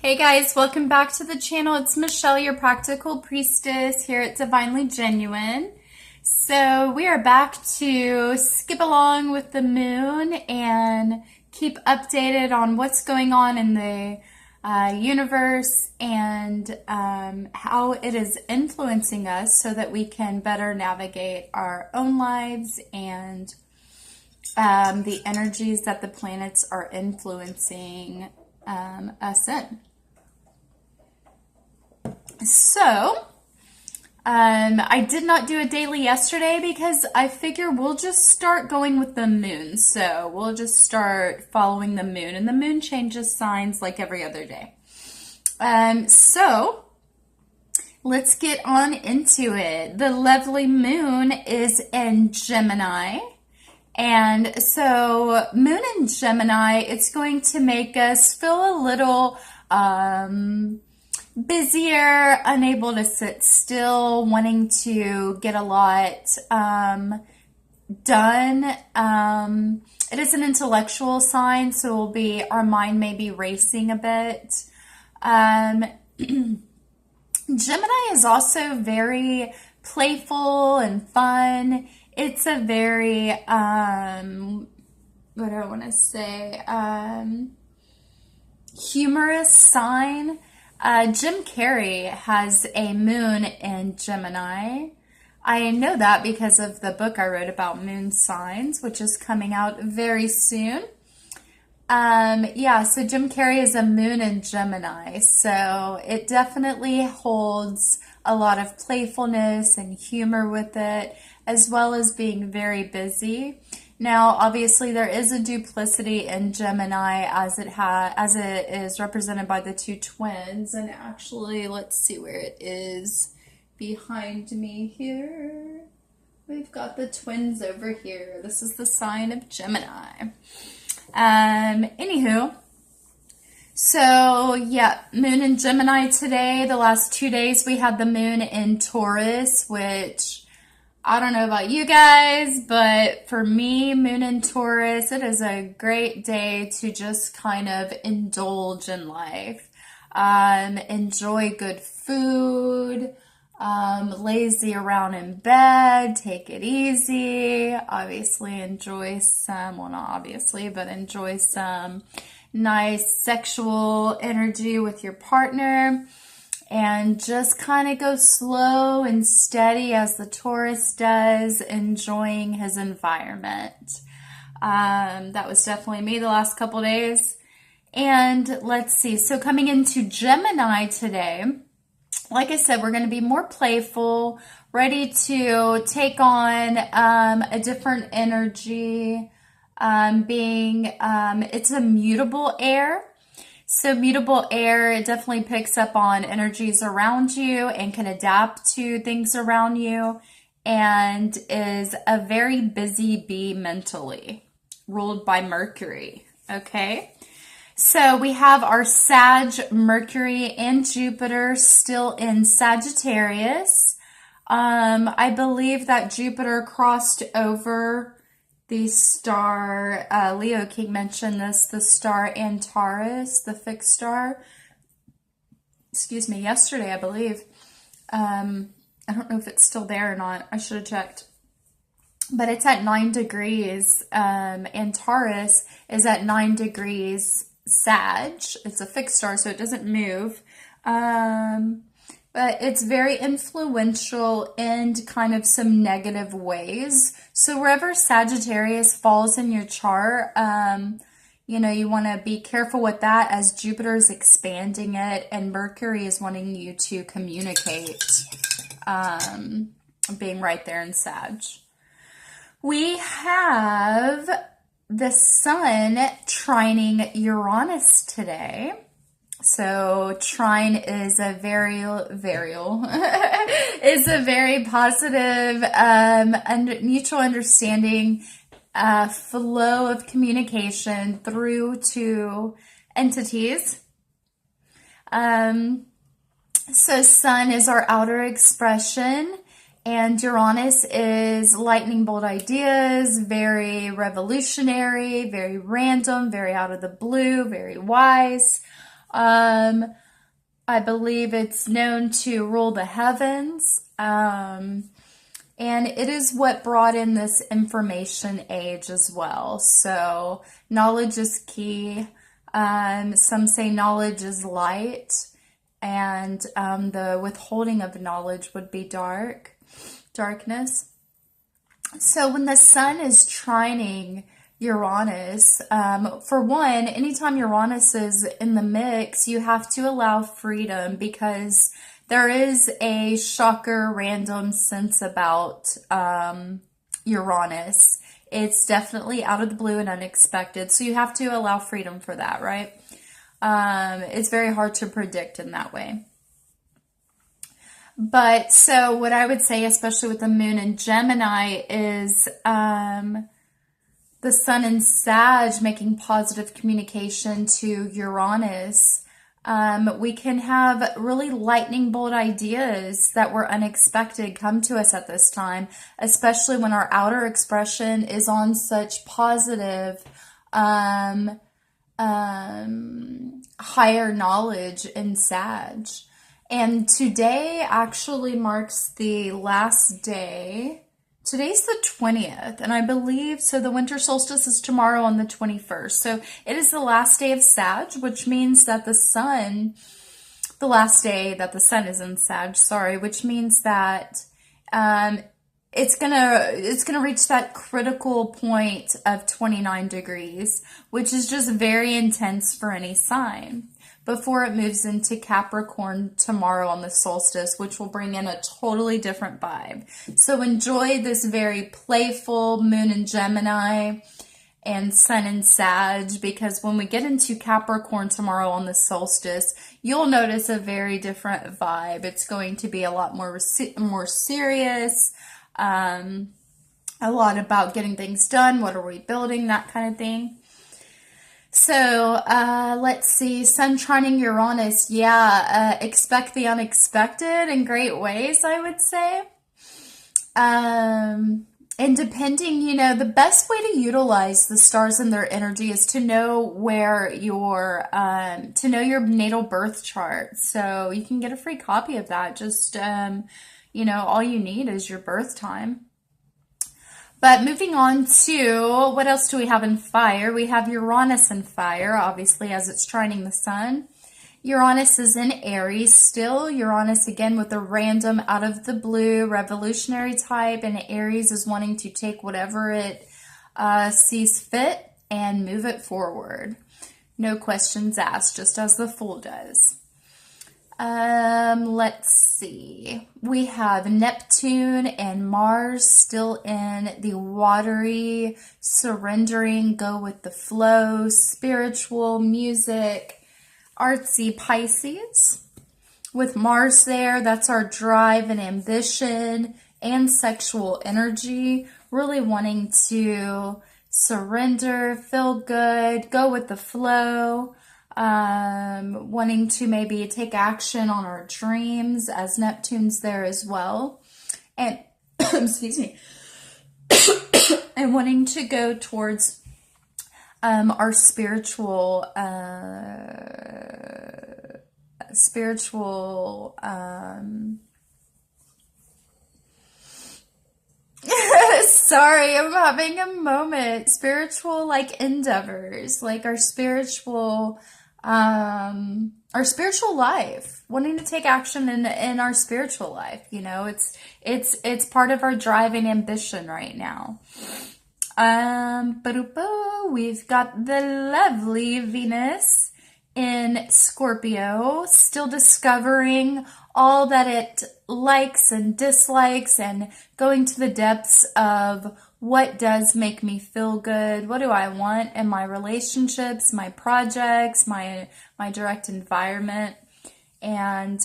Hey guys, welcome back to the channel. It's Michelle, your practical priestess here at Divinely Genuine. So we are back to skip along with the moon and keep updated on what's going on in the universe and how it is influencing us so that we can better navigate our own lives and the energies that the planets are influencing us in. So, I did not do a daily yesterday because I figure we'll just start going with the moon. So we'll just start following the moon, and the moon changes signs like every other day. So let's get on into it. The lovely moon is in Gemini. And so moon in Gemini, it's going to make us feel a little busier, unable to sit still, wanting to get a lot done. It is an intellectual sign, so our mind may be racing a bit. Gemini is also very playful and fun. It's a very, what do I want to say, humorous sign. Jim Carrey has a moon in Gemini. I know that because of the book I wrote about moon signs, which is coming out very soon. So Jim Carrey is a moon in Gemini, so it definitely holds a lot of playfulness and humor with it, as well as being very busy. Now, obviously, there is a duplicity in Gemini as it is represented by the two twins. And actually, let's see where it is behind me here. We've got the twins over here. This is the sign of Gemini. Anywho, so yeah, moon in Gemini today. The last 2 days we had the moon in Taurus, which I don't know about you guys, but for me, moon in Taurus, it is a great day to just kind of indulge in life. Enjoy good food, lazy around in bed, take it easy. Obviously enjoy some, well not obviously, but enjoy some nice sexual energy with your partner. And just kind of go slow and steady as the Taurus does, enjoying his environment. That was definitely me the last couple days. And let's see, so coming into Gemini today, like I said, we're going to be more playful, ready to take on a different energy, it's a mutable air. So mutable air, it definitely picks up on energies around you and can adapt to things around you, and is a very busy bee mentally, ruled by Mercury, okay? So we have our Sag, Mercury, and Jupiter still in Sagittarius. I believe that Jupiter crossed over the star, Leo King mentioned this, the star Antares, the fixed star, yesterday, I believe. I don't know if it's still there or not. I should have checked. But it's at 9 degrees. Antares is at 9 degrees Sag. It's a fixed star, so it doesn't move. But it's very influential in kind of some negative ways. So wherever Sagittarius falls in your chart, you want to be careful with that, as Jupiter is expanding it and Mercury is wanting you to communicate, being right there in Sag. We have the Sun trining Uranus today. So trine is a very positive and mutual understanding, flow of communication through two entities. So Sun is our outer expression, and Uranus is lightning bolt ideas, very revolutionary, very random, very out of the blue, very wise. I believe it's known to rule the heavens. And it is what brought in this information age as well. So knowledge is key. Some say knowledge is light, and the withholding of knowledge would be darkness. So when the sun is trining Uranus, for one, anytime Uranus is in the mix, you have to allow freedom, because there is a shocker random sense about Uranus. It's definitely out of the blue and unexpected, so you have to allow freedom for that, right? It's very hard to predict in that way. But so what I would say, especially with the moon in Gemini, is the sun in Sag making positive communication to Uranus. We can have really lightning bolt ideas that were unexpected come to us at this time, especially when our outer expression is on such positive, higher knowledge in Sag. And today actually marks the last day. Today's the 20th, and I believe, so the winter solstice is tomorrow on the 21st. So it is the last day of Sag, which means that the sun, the last day that the sun is in Sag, sorry, which means that it's gonna reach that critical point of 29 degrees, which is just very intense for any sign, before it moves into Capricorn tomorrow on the solstice, which will bring in a totally different vibe. So enjoy this very playful moon in Gemini and sun in Sag, because when we get into Capricorn tomorrow on the solstice, you'll notice a very different vibe. It's going to be a lot more serious, a lot about getting things done, what are we building, that kind of thing. So, let's see, Sun trining Uranus, expect the unexpected in great ways, I would say. And depending, the best way to utilize the stars and their energy is to know where to know your natal birth chart. So you can get a free copy of that. Just, all you need is your birth time. But moving on to, what else do we have in fire? We have Uranus in fire, obviously, as it's trining the sun. Uranus is in Aries still. Uranus, again, with a random, out of the blue, revolutionary type. And Aries is wanting to take whatever it sees fit and move it forward. No questions asked, just as the Fool does. Let's see. We have Neptune and Mars still in the watery, surrendering, go with the flow, spiritual, music, artsy Pisces. With Mars there, that's our drive and ambition and sexual energy, really wanting to surrender, feel good, go with the flow. Wanting to maybe take action on our dreams, as Neptune's there as well. And, excuse me, and wanting to go towards our spiritual, sorry, I'm having a moment. Spiritual, endeavors, our spiritual life, wanting to take action in our spiritual life. It's part of our drive and ambition right now. We've got the lovely Venus in Scorpio, still discovering all that it likes and dislikes, and going to the depths of what does make me feel good, what do I want in my relationships, my projects, my direct environment. And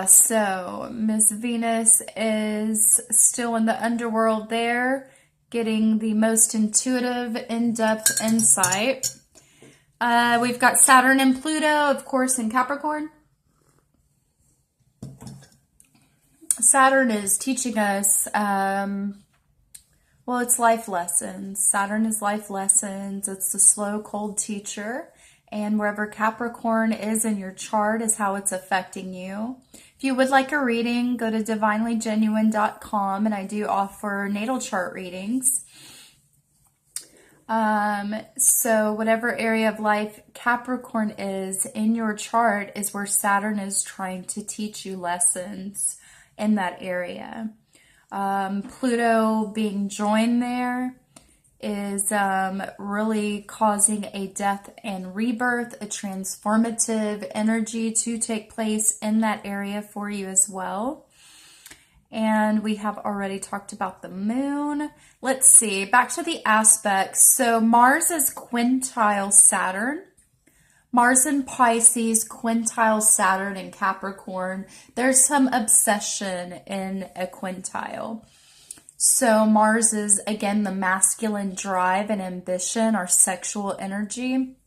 so Miss Venus is still in the underworld there, getting the most intuitive, in-depth insight. We've got Saturn and Pluto, of course, in Capricorn. Saturn is teaching us Well, it's life lessons. Saturn is life lessons. It's the slow, cold teacher. And wherever Capricorn is in your chart is how it's affecting you. If you would like a reading, go to divinelygenuine.com, and I do offer natal chart readings. So whatever area of life Capricorn is in your chart is where Saturn is trying to teach you lessons in that area. Pluto being joined there is really causing a death and rebirth, a transformative energy to take place in that area for you as well. And we have already talked about the moon. Let's see, back to the aspects. So Mars is quintile Saturn. Mars in Pisces, quintile Saturn in Capricorn. There's some obsession in a quintile. So Mars is, again, the masculine drive and ambition, our sexual energy.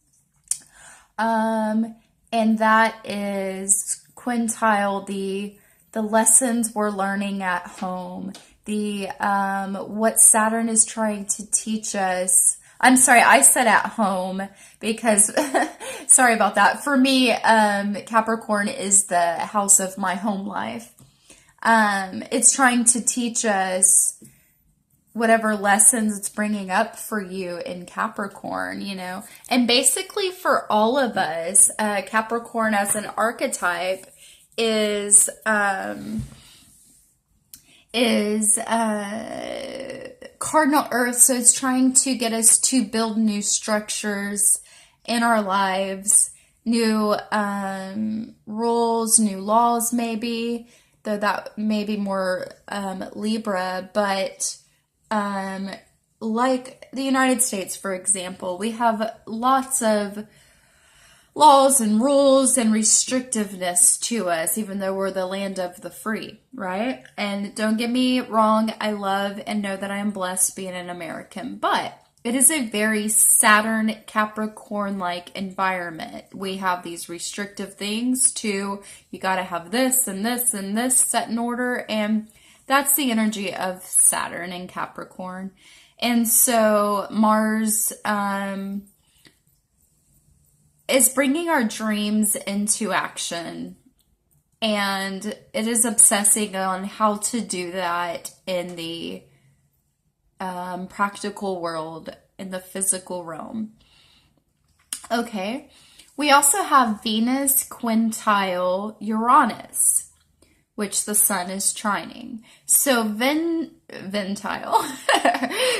And that is quintile, the lessons we're learning at home, what Saturn is trying to teach us. I'm sorry, I said at home because, sorry about that. For me, Capricorn is the house of my home life. It's trying to teach us whatever lessons it's bringing up for you in Capricorn, you know. And basically for all of us, Capricorn as an archetype is cardinal earth, so it's trying to get us to build new structures in our lives, new rules, new laws maybe, though that may be more Libra, but like the United States, for example, we have lots of laws and rules and restrictiveness to us, even though we're the land of the free, right? And don't get me wrong, I love and know that I am blessed being an American, but it is a very Saturn Capricorn-like environment. We have these restrictive things too. You got to have this and this and this set in order, and that's the energy of Saturn and Capricorn. And so Mars is bringing our dreams into action, and it is obsessing on how to do that in the practical world, in the physical realm. Okay, we also have Venus quintile Uranus, which the sun is trining. So Ventile.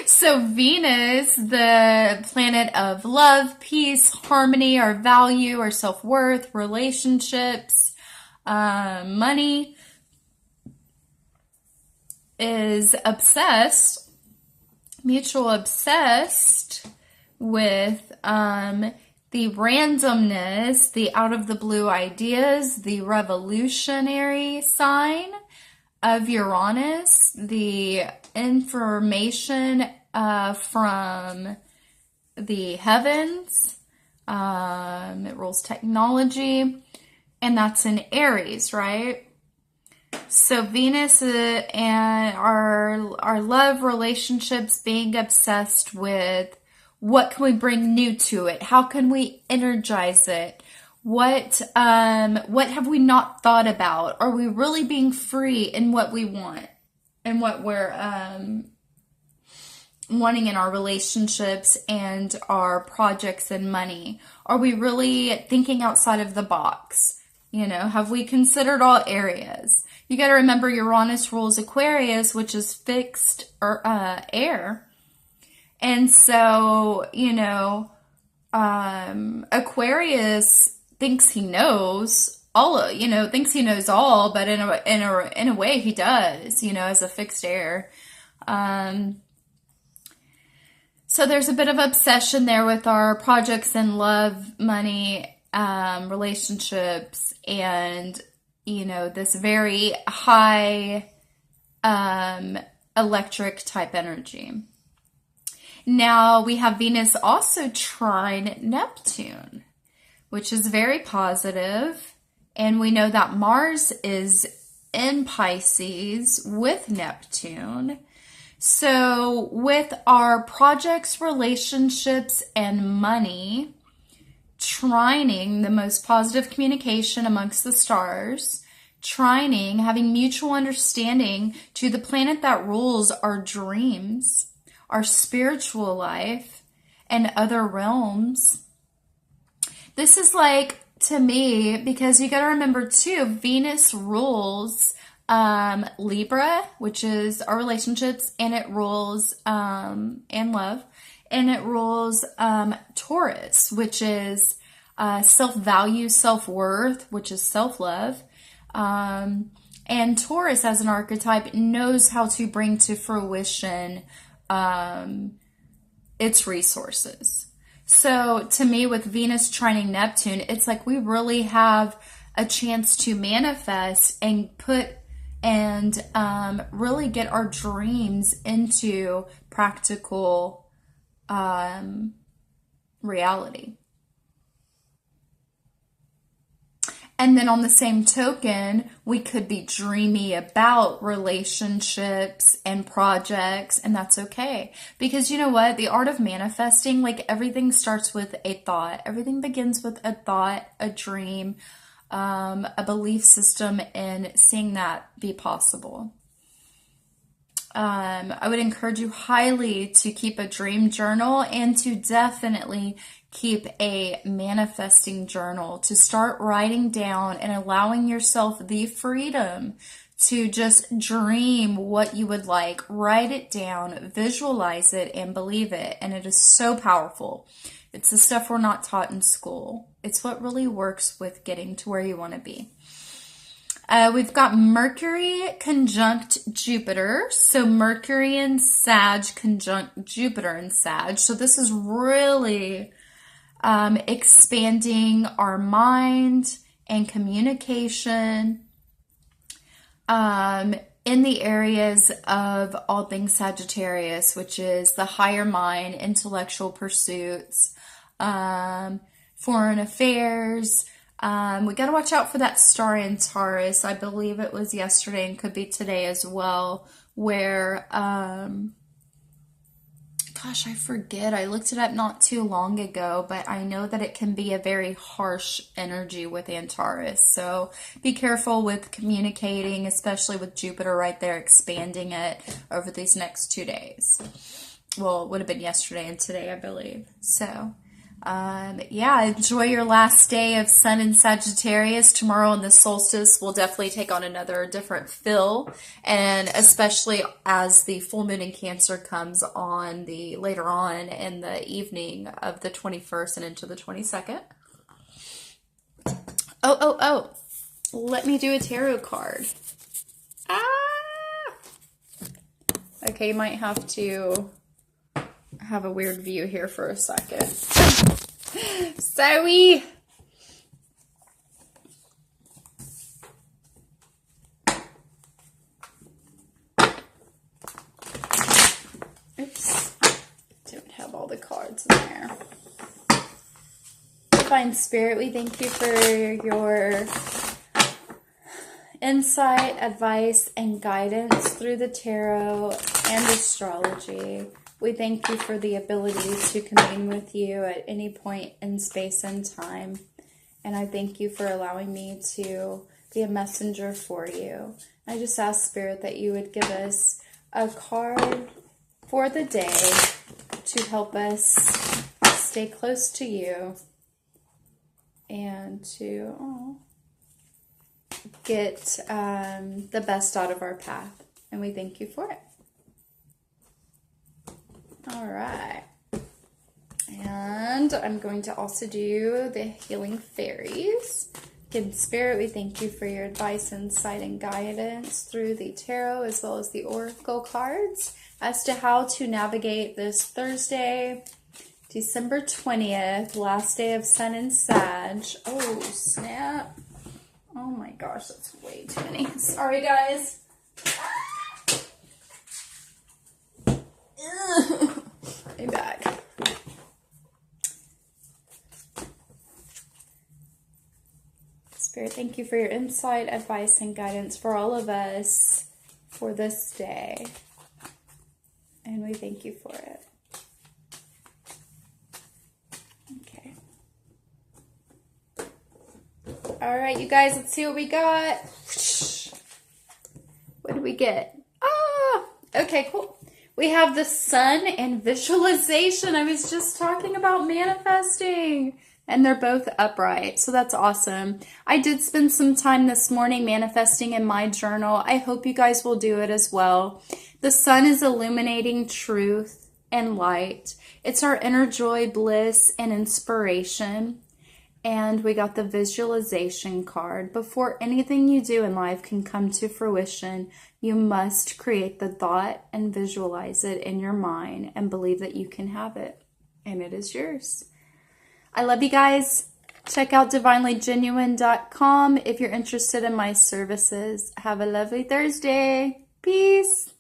So Venus, the planet of love, peace, harmony, our value, our self-worth, relationships, money, is obsessed, mutual obsessed with the randomness, the out of the blue ideas, the revolutionary sign of Uranus, the information from the heavens. It rules technology, and that's in Aries, right? So Venus and our love relationships, being obsessed with what can we bring new to it? How can we energize it? What have we not thought about? Are we really being free in what we want and what we're wanting in our relationships and our projects and money? Are we really thinking outside of the box? You know, have we considered all areas? You got to remember Uranus rules Aquarius, which is fixed air. And so, you know, Aquarius thinks he knows all, you know, thinks he knows all, but in a way he does, you know, as a fixed air. So there's a bit of obsession there with our projects and love, money, relationships, and, you know, this very high electric type energy. Now we have Venus also trine Neptune, which is very positive, and we know that Mars is in Pisces with Neptune. So with our projects, relationships, and money, trining the most positive communication amongst the stars, trining, having mutual understanding to the planet that rules our dreams, our spiritual life, and other realms. This is like, to me, because you got to remember too, Venus rules Libra, which is our relationships, and it rules and love, and it rules Taurus, which is self-value, self-worth, which is self-love. And Taurus as an archetype knows how to bring to fruition its resources. So to me, with Venus trining Neptune, it's like we really have a chance to manifest and really get our dreams into practical reality. And then on the same token, we could be dreamy about relationships and projects, and that's okay. Because you know what? The art of manifesting, like everything starts with a thought. Everything begins with a thought, a dream, a belief system, and seeing that be possible. I would encourage you highly to keep a dream journal and to definitely keep a manifesting journal, to start writing down and allowing yourself the freedom to just dream what you would like. Write it down, visualize it, and believe it. And it is so powerful. It's the stuff we're not taught in school. It's what really works with getting to where you want to be. We've got Mercury conjunct Jupiter. So Mercury in Sag conjunct Jupiter in Sag. So this is really expanding our mind and communication in the areas of all things Sagittarius, which is the higher mind, intellectual pursuits, foreign affairs. We got to watch out for that star in Taurus. I believe it was yesterday and could be today as well, where, gosh, I forget. I looked it up not too long ago, but I know that it can be a very harsh energy with Antares. So be careful with communicating, especially with Jupiter right there, expanding it over these next 2 days. Well, it would have been yesterday and today, I believe. So yeah, enjoy your last day of Sun in Sagittarius. Tomorrow on the solstice will definitely take on another different feel, and especially as the full moon in Cancer comes on later on in the evening of the 21st and into the 22nd. Oh, let me do a tarot card. Okay, you might have to have a weird view here for a second. Sorry. Oops. Don't have all the cards in there. Divine Spirit, we thank you for your insight, advice, and guidance through the tarot and astrology. We thank you for the ability to commune with you at any point in space and time. And I thank you for allowing me to be a messenger for you. I just ask, Spirit, that you would give us a card for the day to help us stay close to you and to get the best out of our path. And we thank you for it. All right, and I'm going to also do the Healing Fairies. Again, Spirit, we thank you for your advice, insight, and guidance through the tarot as well as the oracle cards as to how to navigate this Thursday, December 20th, last day of Sun in Sag. Oh, snap. Oh my gosh, that's way too many. Sorry, guys. I'm back. Spirit, thank you for your insight, advice, and guidance for all of us for this day. And we thank you for it. Okay. All right, you guys, let's see what we got. What did we get? Ah, okay, cool. We have the sun and visualization. I was just talking about manifesting. And they're both upright, so that's awesome. I did spend some time this morning manifesting in my journal. I hope you guys will do it as well. The sun is illuminating truth and light. It's our inner joy, bliss, and inspiration. And we got the visualization card. Before anything you do in life can come to fruition, you must create the thought and visualize it in your mind and believe that you can have it. And it is yours. I love you guys. Check out divinelygenuine.com if you're interested in my services. Have a lovely Thursday. Peace.